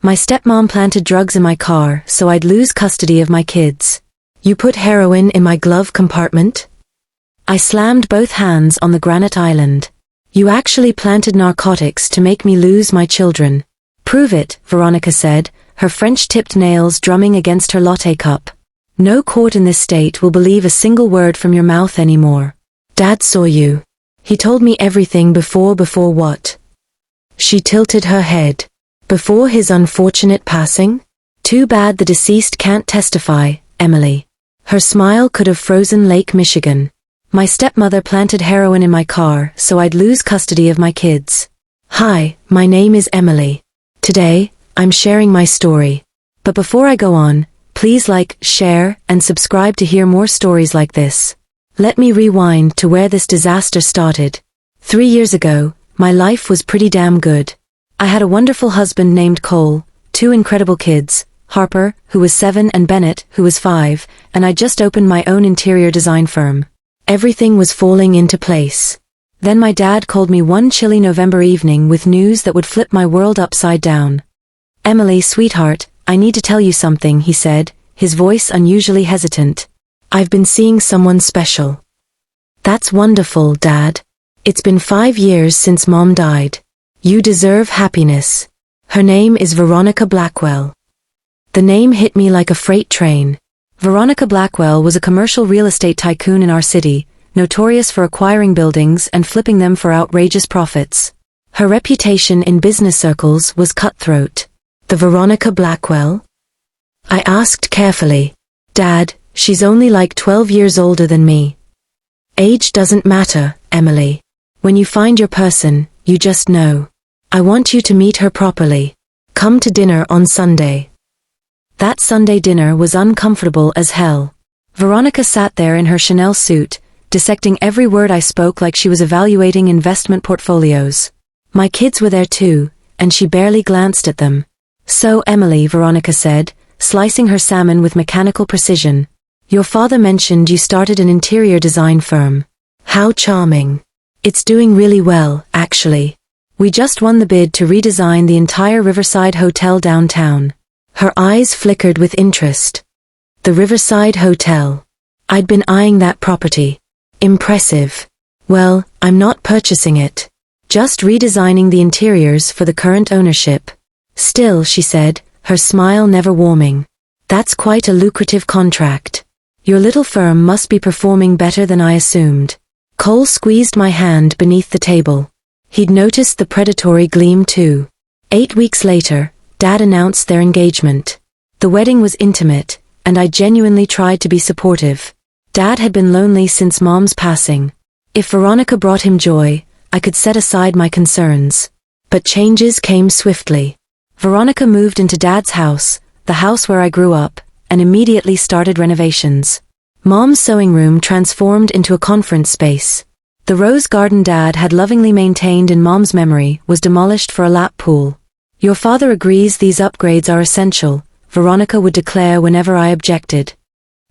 My stepmom planted drugs in my car so I'd lose custody of my kids. You put heroin in my glove compartment? I slammed both hands on the granite island. You actually planted narcotics to make me lose my children. Prove it, Veronica said, her French-tipped nails drumming against her latte cup. No court in this state will believe a single word from your mouth anymore. Dad saw you. He told me everything before what? She tilted her head. Before his unfortunate passing? Too bad the deceased can't testify, Emily. Her smile could have frozen Lake Michigan. My stepmother planted heroin in my car so I'd lose custody of my kids. Hi, my name is Emily. Today, I'm sharing my story. But before I go on, please like, share, and subscribe to hear more stories like this. Let me rewind to where this disaster started. 3 years ago, my life was pretty damn good. I had a wonderful husband named Cole, 2 incredible kids, Harper, who was 7, and Bennett, who was 5, and I just opened my own interior design firm. Everything was falling into place. Then my dad called me one chilly November evening with news that would flip my world upside down. Emily, sweetheart, I need to tell you something, he said, his voice unusually hesitant. I've been seeing someone special. That's wonderful, Dad. It's been 5 years since Mom died. You deserve happiness. Her name is Veronica Blackwell. The name hit me like a freight train. Veronica Blackwell was a commercial real estate tycoon in our city, notorious for acquiring buildings and flipping them for outrageous profits. Her reputation in business circles was cutthroat. The Veronica Blackwell? I asked carefully. Dad, she's only like 12 years older than me. Age doesn't matter, Emily. When you find your person, you just know. I want you to meet her properly. Come to dinner on Sunday. That Sunday dinner was uncomfortable as hell. Veronica sat there in her Chanel suit, dissecting every word I spoke like she was evaluating investment portfolios. My kids were there too, and she barely glanced at them. So Emily, Veronica said, slicing her salmon with mechanical precision. Your father mentioned you started an interior design firm. How charming. It's doing really well, actually. We just won the bid to redesign the entire Riverside Hotel downtown. Her eyes flickered with interest. The Riverside Hotel. I'd been eyeing that property. Impressive. Well, I'm not purchasing it. Just redesigning the interiors for the current ownership. Still, she said, her smile never warming. That's quite a lucrative contract. Your little firm must be performing better than I assumed. Cole squeezed my hand beneath the table. He'd noticed the predatory gleam too. 8 weeks later, Dad announced their engagement. The wedding was intimate, and I genuinely tried to be supportive. Dad had been lonely since Mom's passing. If Veronica brought him joy, I could set aside my concerns. But changes came swiftly. Veronica moved into Dad's house, the house where I grew up, and immediately started renovations. Mom's sewing room transformed into a conference space. The rose garden Dad had lovingly maintained in Mom's memory was demolished for a lap pool. Your father agrees these upgrades are essential, Veronica would declare whenever I objected.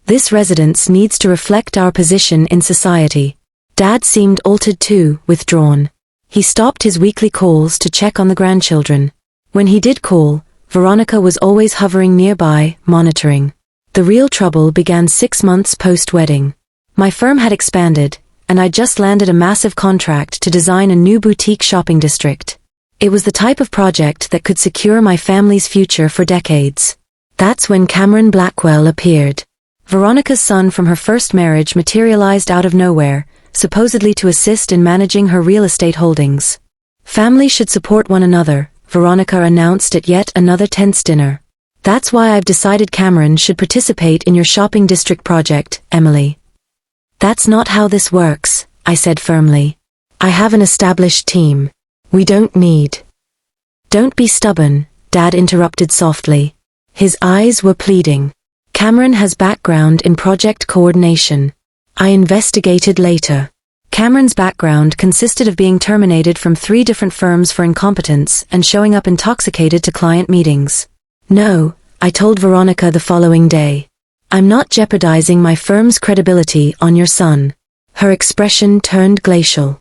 This residence needs to reflect our position in society. Dad seemed altered too, withdrawn. He stopped his weekly calls to check on the grandchildren. When he did call, Veronica was always hovering nearby, monitoring. The real trouble began 6 months post-wedding. My firm had expanded, and I'd just landed a massive contract to design a new boutique shopping district. It was the type of project that could secure my family's future for decades. That's when Cameron Blackwell appeared. Veronica's son from her first marriage materialized out of nowhere, supposedly to assist in managing her real estate holdings. Families should support one another, Veronica announced at yet another tense dinner. That's why I've decided Cameron should participate in your shopping district project, Emily. That's not how this works, I said firmly. I have an established team. We don't need. Don't be stubborn, Dad interrupted softly. His eyes were pleading. Cameron has background in project coordination. I investigated later. Cameron's background consisted of being terminated from 3 different firms for incompetence and showing up intoxicated to client meetings. No, I told Veronica the following day. I'm not jeopardizing my firm's credibility on your son. Her expression turned glacial.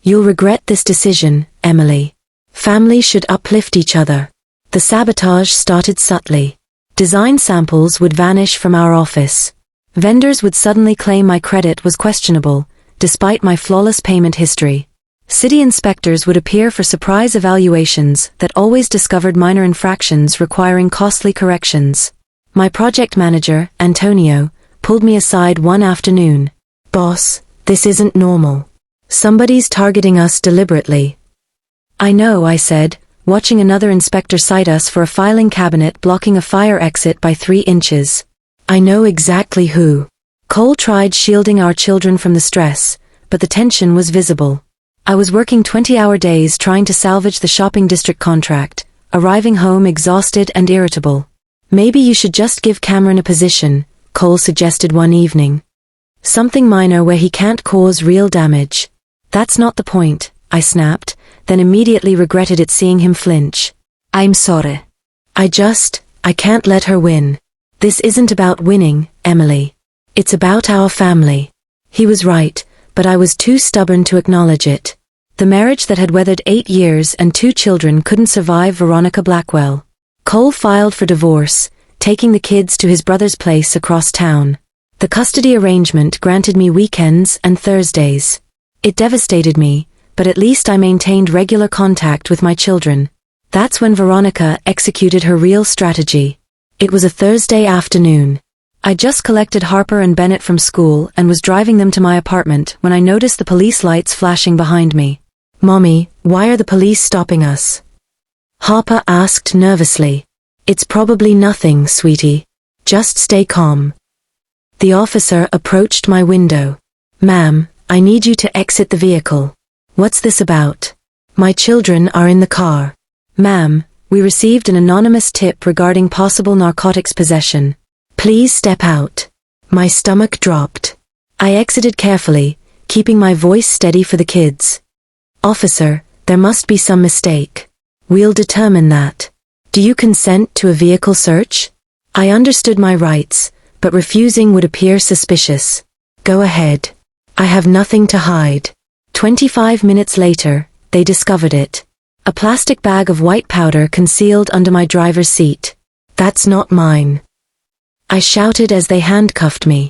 You'll regret this decision, Emily. Families should uplift each other. The sabotage started subtly. Design samples would vanish from our office. Vendors would suddenly claim my credit was questionable, despite my flawless payment history. City inspectors would appear for surprise evaluations that always discovered minor infractions requiring costly corrections. My project manager, Antonio, pulled me aside one afternoon. "Boss, this isn't normal. Somebody's targeting us deliberately." "I know," I said, watching another inspector cite us for a filing cabinet blocking a fire exit by 3 inches. "I know exactly who." Cole tried shielding our children from the stress, but the tension was visible. I was working 20-hour days trying to salvage the shopping district contract, arriving home exhausted and irritable. "Maybe you should just give Cameron a position," Cole suggested one evening. "Something minor where he can't cause real damage." "That's not the point," I snapped, then immediately regretted it seeing him flinch. "I'm sorry. I can't let her win. This isn't about winning, Emily. It's about our family." He was right, but I was too stubborn to acknowledge it. The marriage that had weathered 8 years and 2 children couldn't survive Veronica Blackwell. Cole filed for divorce, taking the kids to his brother's place across town. The custody arrangement granted me weekends and Thursdays. It devastated me, but at least I maintained regular contact with my children. That's when Veronica executed her real strategy. It was a Thursday afternoon. I just collected Harper and Bennett from school and was driving them to my apartment when I noticed the police lights flashing behind me. "Mommy, why are the police stopping us?" Harper asked nervously. "It's probably nothing, sweetie. Just stay calm." The officer approached my window. "Ma'am, I need you to exit the vehicle." "What's this about?" "My children are in the car." "Ma'am, we received an anonymous tip regarding possible narcotics possession. Please step out." My stomach dropped. I exited carefully, keeping my voice steady for the kids. "Officer, there must be some mistake. We'll determine that. Do you consent to a vehicle search?" I understood my rights, but refusing would appear suspicious. "Go ahead. I have nothing to hide." 25 minutes later, they discovered it. A plastic bag of white powder concealed under my driver's seat. "That's not mine," I shouted as they handcuffed me.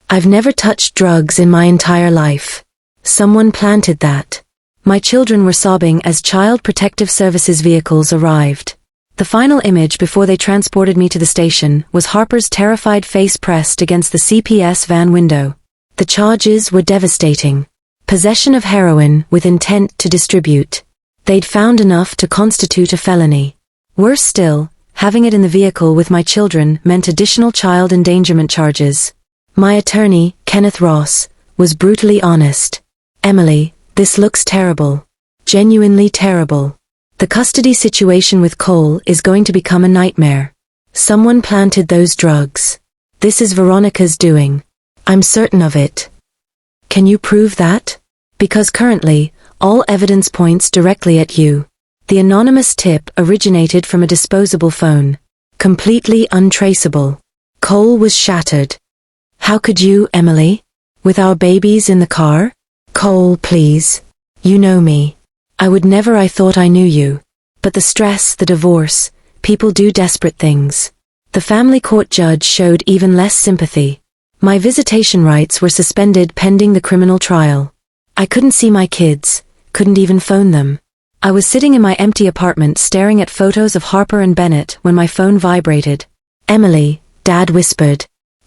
"I've never touched drugs in my entire life. Someone planted that." My children were sobbing as Child Protective Services vehicles arrived. The final image before they transported me to the station was Harper's terrified face pressed against the CPS van window. The charges were devastating. Possession of heroin with intent to distribute. They'd found enough to constitute a felony. Worse still, having it in the vehicle with my children meant additional child endangerment charges. My attorney, Kenneth Ross, was brutally honest. "Emily, this looks terrible. Genuinely terrible. The custody situation with Cole is going to become a nightmare. Someone planted those drugs. This is Veronica's doing. I'm certain of it." "Can you prove that?" "Because currently, all evidence points directly at you." The anonymous tip originated from a disposable phone. Completely untraceable. Cole was shattered. "How could you, Emily? With our babies in the car?" "Cole, please. You know me. I would never. I thought I knew you. But the stress, the divorce, people do desperate things." The family court judge showed even less sympathy. My visitation rights were suspended pending the criminal trial. I couldn't see my kids, couldn't even phone them. I was sitting in my empty apartment staring at photos of Harper and Bennett when my phone vibrated. "Emily," Dad whispered.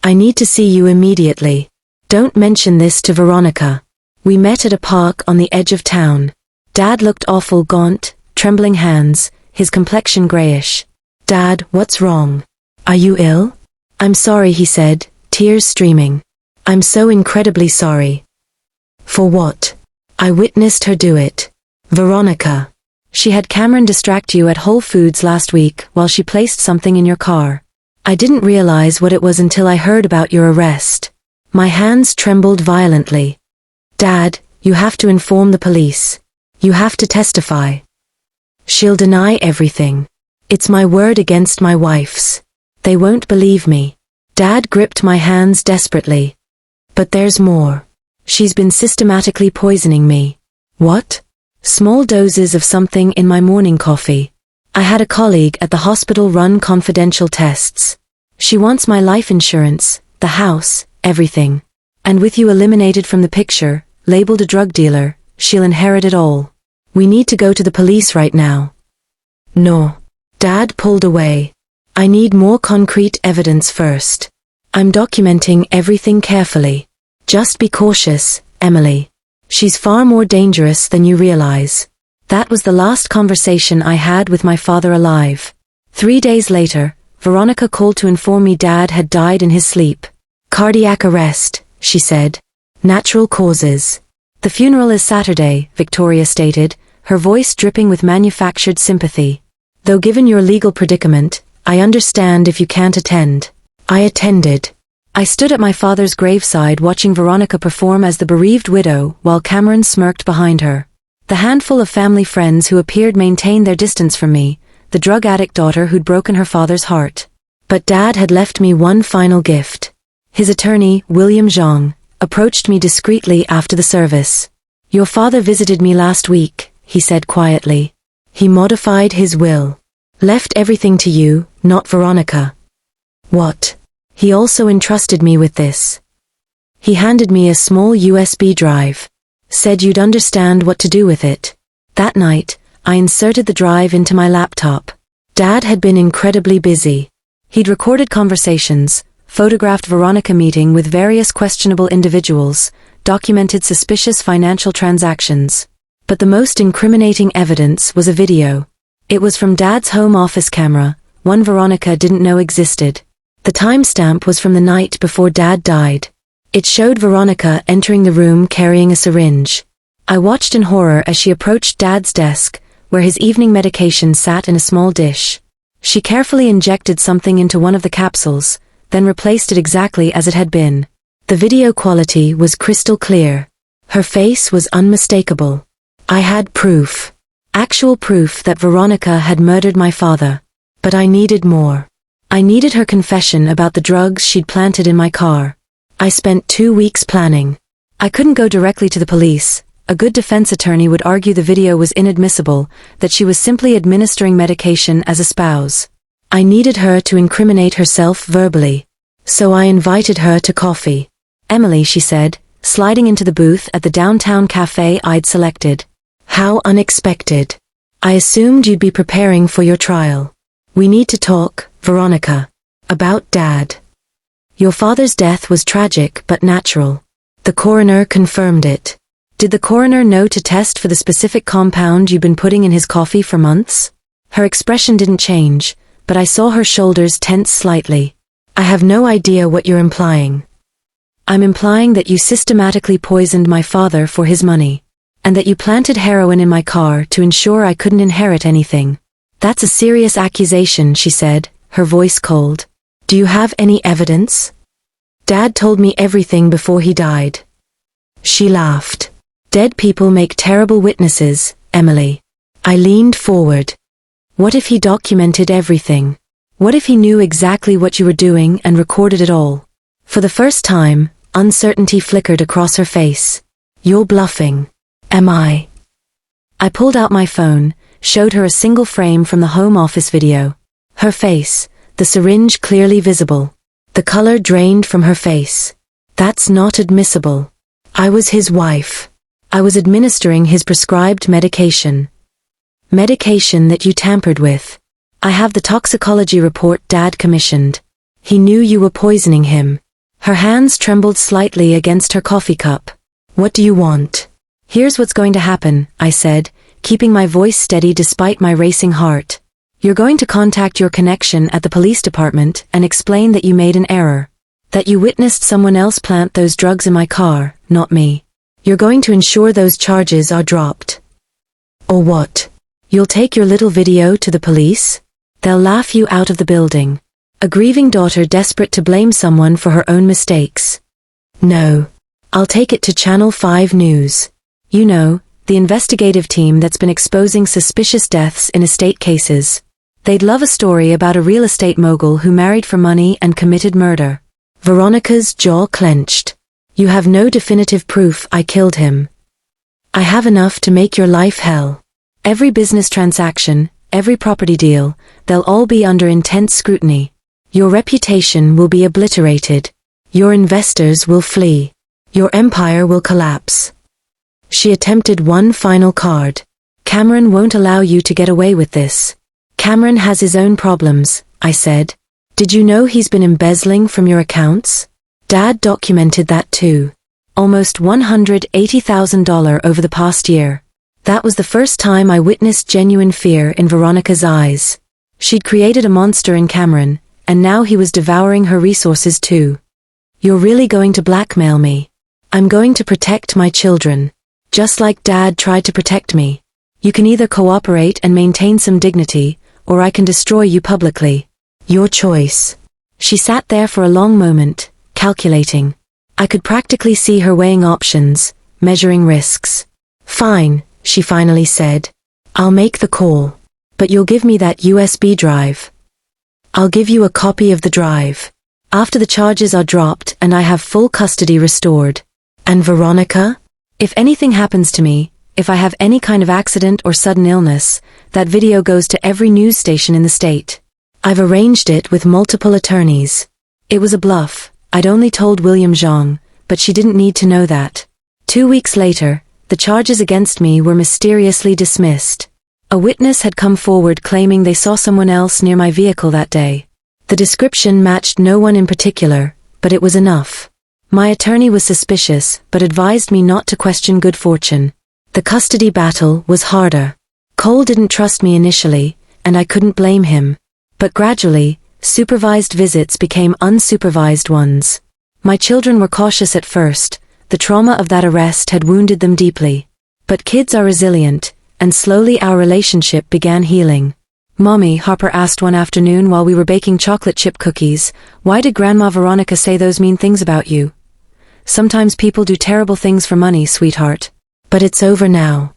"I need to see you immediately. Don't mention this to Veronica." We met at a park on the edge of town. Dad looked awful, gaunt, trembling hands, his complexion grayish. "Dad, what's wrong? Are you ill?" "I'm sorry," he said, tears streaming. "I'm so incredibly sorry." "For what?" "I witnessed her do it. Veronica. She had Cameron distract you at Whole Foods last week while she placed something in your car. I didn't realize what it was until I heard about your arrest." My hands trembled violently. "Dad, you have to inform the police. You have to testify." "She'll deny everything. It's my word against my wife's. They won't believe me." Dad gripped my hands desperately. "But there's more. She's been systematically poisoning me." "What?" "Small doses of something in my morning coffee. I had a colleague at the hospital run confidential tests. She wants my life insurance, the house, everything. And with you eliminated from the picture, labeled a drug dealer, she'll inherit it all. We need to go to the police right now. No. Dad pulled away. I need more concrete evidence first. I'm documenting everything carefully. Just be cautious, Emily. She's far more dangerous than you realize. That was the last conversation I had with my father alive. 3 days later, Veronica called to inform me Dad had died in his sleep. Cardiac arrest, she said. Natural causes. The funeral is Saturday, Victoria stated, her voice dripping with manufactured sympathy. Though given your legal predicament, I understand if you can't attend. I attended. I stood at my father's graveside watching Veronica perform as the bereaved widow while Cameron smirked behind her. The handful of family friends who appeared maintained their distance from me, the drug addict daughter who'd broken her father's heart. But Dad had left me one final gift. His attorney, William Zhang, approached me discreetly after the service. Your father visited me last week, he said quietly. He modified his will. Left everything to you, not Veronica. What? He also entrusted me with this. He handed me a small USB drive. Said you'd understand what to do with it. That night, I inserted the drive into my laptop. Dad had been incredibly busy. He'd recorded conversations, photographed Veronica meeting with various questionable individuals, documented suspicious financial transactions. But the most incriminating evidence was a video. It was from Dad's home office camera, one Veronica didn't know existed. The timestamp was from the night before Dad died. It showed Veronica entering the room carrying a syringe. I watched in horror as she approached Dad's desk, where his evening medication sat in a small dish. She carefully injected something into one of the capsules, then replaced it exactly as it had been. The video quality was crystal clear. Her face was unmistakable. I had proof. Actual proof that Veronica had murdered my father. But I needed more. I needed her confession about the drugs she'd planted in my car. I spent 2 weeks planning. I couldn't go directly to the police. A good defense attorney would argue the video was inadmissible, that she was simply administering medication as a spouse. I needed her to incriminate herself verbally. So I invited her to coffee. Emily, she said, sliding into the booth at the downtown cafe I'd selected. How unexpected. I assumed you'd be preparing for your trial. We need to talk, Veronica. About Dad. Your father's death was tragic but natural. The coroner confirmed it. Did the coroner know to test for the specific compound you've been putting in his coffee for months? Her expression didn't change, but I saw her shoulders tense slightly. I have no idea what you're implying. I'm implying that you systematically poisoned my father for his money, and that you planted heroin in my car to ensure I couldn't inherit anything. That's a serious accusation, she said, her voice cold. Do you have any evidence? Dad told me everything before he died. She laughed. Dead people make terrible witnesses, Emily. I leaned forward. What if he documented everything? What if he knew exactly what you were doing and recorded it all? For the first time, uncertainty flickered across her face. You're bluffing. Am I? I pulled out my phone, showed her a single frame from the home office video. Her face, the syringe clearly visible. The color drained from her face. That's not admissible. I was his wife. I was administering his prescribed medication. Medication that you tampered with. I have the toxicology report Dad commissioned. He knew you were poisoning him. Her hands trembled slightly against her coffee cup. What do you want? Here's what's going to happen, I said, keeping my voice steady despite my racing heart. You're going to contact your connection at the police department and explain that you made an error. That you witnessed someone else plant those drugs in my car, not me. You're going to ensure those charges are dropped. Or what? You'll take your little video to the police? They'll laugh you out of the building. A grieving daughter desperate to blame someone for her own mistakes. No. I'll take it to Channel 5 News. You know, the investigative team that's been exposing suspicious deaths in estate cases. They'd love a story about a real estate mogul who married for money and committed murder. Veronica's jaw clenched. You have no definitive proof I killed him. I have enough to make your life hell. Every business transaction, every property deal, they'll all be under intense scrutiny. Your reputation will be obliterated. Your investors will flee. Your empire will collapse. She attempted one final card. Cameron won't allow you to get away with this. Cameron has his own problems, I said. Did you know he's been embezzling from your accounts? Dad documented that too. Almost $180,000 over the past year. That was the first time I witnessed genuine fear in Veronica's eyes. She'd created a monster in Cameron, and now he was devouring her resources too. You're really going to blackmail me? I'm going to protect my children. Just like Dad tried to protect me. You can either cooperate and maintain some dignity, or I can destroy you publicly. Your choice. She sat there for a long moment, calculating. I could practically see her weighing options, measuring risks. Fine, she finally said. I'll make the call. But you'll give me that USB drive. I'll give you a copy of the drive. After the charges are dropped and I have full custody restored. And Veronica? If anything happens to me, if I have any kind of accident or sudden illness, that video goes to every news station in the state. I've arranged it with multiple attorneys. It was a bluff. I'd only told William Zhang, but she didn't need to know that. 2 weeks later, the charges against me were mysteriously dismissed. A witness had come forward claiming they saw someone else near my vehicle that day. The description matched no one in particular, but it was enough. My attorney was suspicious, but advised me not to question good fortune. The custody battle was harder. Cole didn't trust me initially, and I couldn't blame him. But gradually, supervised visits became unsupervised ones. My children were cautious at first. The trauma of that arrest had wounded them deeply. But kids are resilient, and slowly our relationship began healing. Mommy, Harper asked one afternoon while we were baking chocolate chip cookies, why did Grandma Veronica say those mean things about you? Sometimes people do terrible things for money, sweetheart. But it's over now.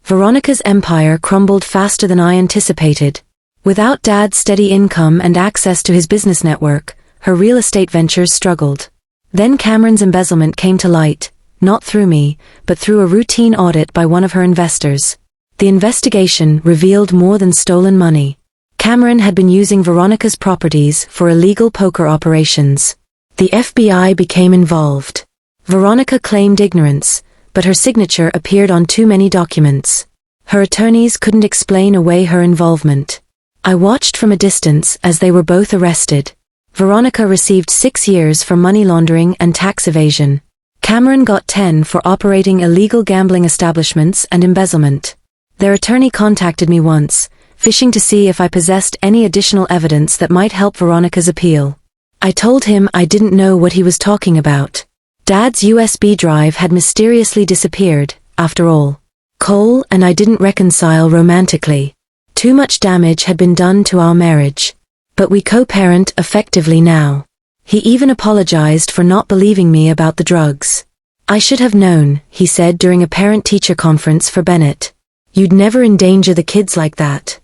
Veronica's empire crumbled faster than I anticipated. Without Dad's steady income and access to his business network, her real estate ventures struggled. Then Cameron's embezzlement came to light, not through me, but through a routine audit by one of her investors. The investigation revealed more than stolen money. Cameron had been using Veronica's properties for illegal poker operations. The FBI became involved. Veronica claimed ignorance, but her signature appeared on too many documents. Her attorneys couldn't explain away her involvement. I watched from a distance as they were both arrested. Veronica received 6 years for money laundering and tax evasion. Cameron got 10 for operating illegal gambling establishments and embezzlement. Their attorney contacted me once, fishing to see if I possessed any additional evidence that might help Veronica's appeal. I told him I didn't know what he was talking about. Dad's USB drive had mysteriously disappeared, after all. Cole and I didn't reconcile romantically. Too much damage had been done to our marriage. But we co-parent effectively now. He even apologized for not believing me about the drugs. I should have known, he said during a parent-teacher conference for Bennett. You'd never endanger the kids like that.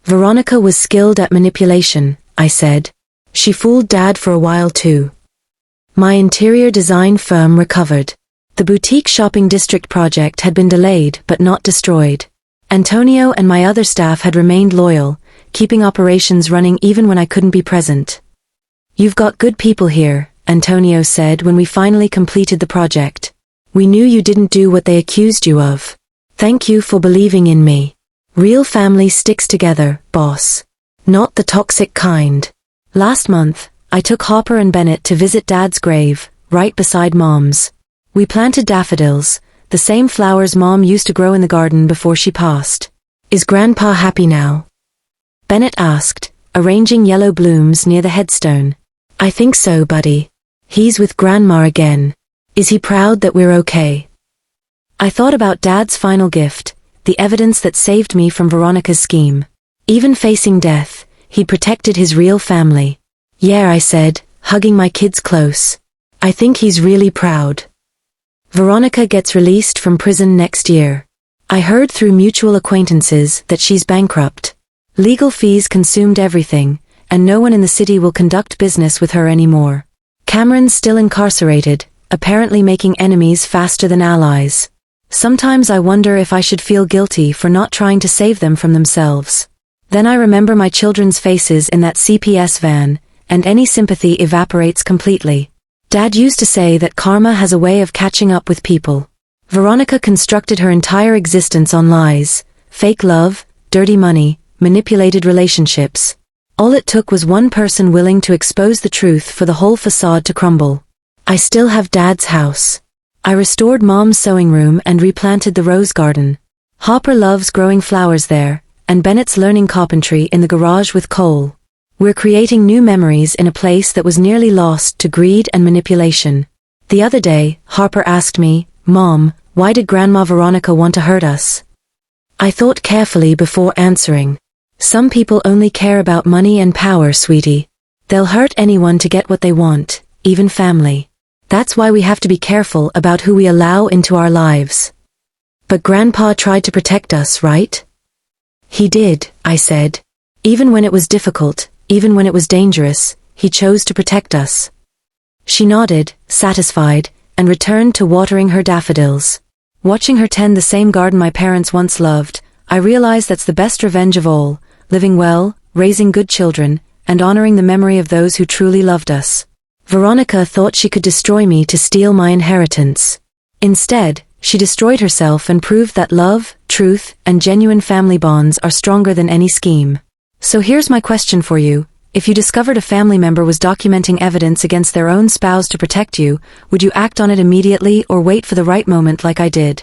Veronica was skilled at manipulation, I said. She fooled Dad for a while too. My interior design firm recovered. The boutique shopping district project had been delayed but not destroyed. Antonio and my other staff had remained loyal, keeping operations running even when I couldn't be present. You've got good people here, Antonio said when we finally completed the project. We knew you didn't do what they accused you of. Thank you for believing in me. Real family sticks together, boss. Not the toxic kind. Last month, I took Harper and Bennett to visit Dad's grave, right beside Mom's. We planted daffodils, the same flowers Mom used to grow in the garden before she passed. Is Grandpa happy now? Bennett asked, arranging yellow blooms near the headstone. I think so, buddy. He's with Grandma again. Is he proud that we're okay? I thought about Dad's final gift, the evidence that saved me from Veronica's scheme. Even facing death, he protected his real family. Yeah, I said, hugging my kids close. I think he's really proud. Veronica gets released from prison next year. I heard through mutual acquaintances that she's bankrupt. Legal fees consumed everything, and no one in the city will conduct business with her anymore. Cameron's still incarcerated, apparently making enemies faster than allies. Sometimes I wonder if I should feel guilty for not trying to save them from themselves. Then I remember my children's faces in that CPS van, and any sympathy evaporates completely. Dad used to say that karma has a way of catching up with people. Veronica constructed her entire existence on lies, fake love, dirty money, manipulated relationships. All it took was one person willing to expose the truth for the whole facade to crumble. I still have Dad's house. I restored Mom's sewing room and replanted the rose garden. Hopper loves growing flowers there, and Bennett's learning carpentry in the garage with Cole. We're creating new memories in a place that was nearly lost to greed and manipulation. The other day, Harper asked me, "Mom, why did Grandma Veronica want to hurt us?" I thought carefully before answering. Some people only care about money and power, sweetie. They'll hurt anyone to get what they want, even family. That's why we have to be careful about who we allow into our lives. But Grandpa tried to protect us, right? He did, I said. Even when it was difficult, even when it was dangerous, he chose to protect us. She nodded, satisfied, and returned to watering her daffodils. Watching her tend the same garden my parents once loved, I realized that's the best revenge of all, living well, raising good children, and honoring the memory of those who truly loved us. Veronica thought she could destroy me to steal my inheritance. Instead, she destroyed herself and proved that love, truth, and genuine family bonds are stronger than any scheme. So here's my question for you. If you discovered a family member was documenting evidence against their own spouse to protect you, would you act on it immediately or wait for the right moment like I did?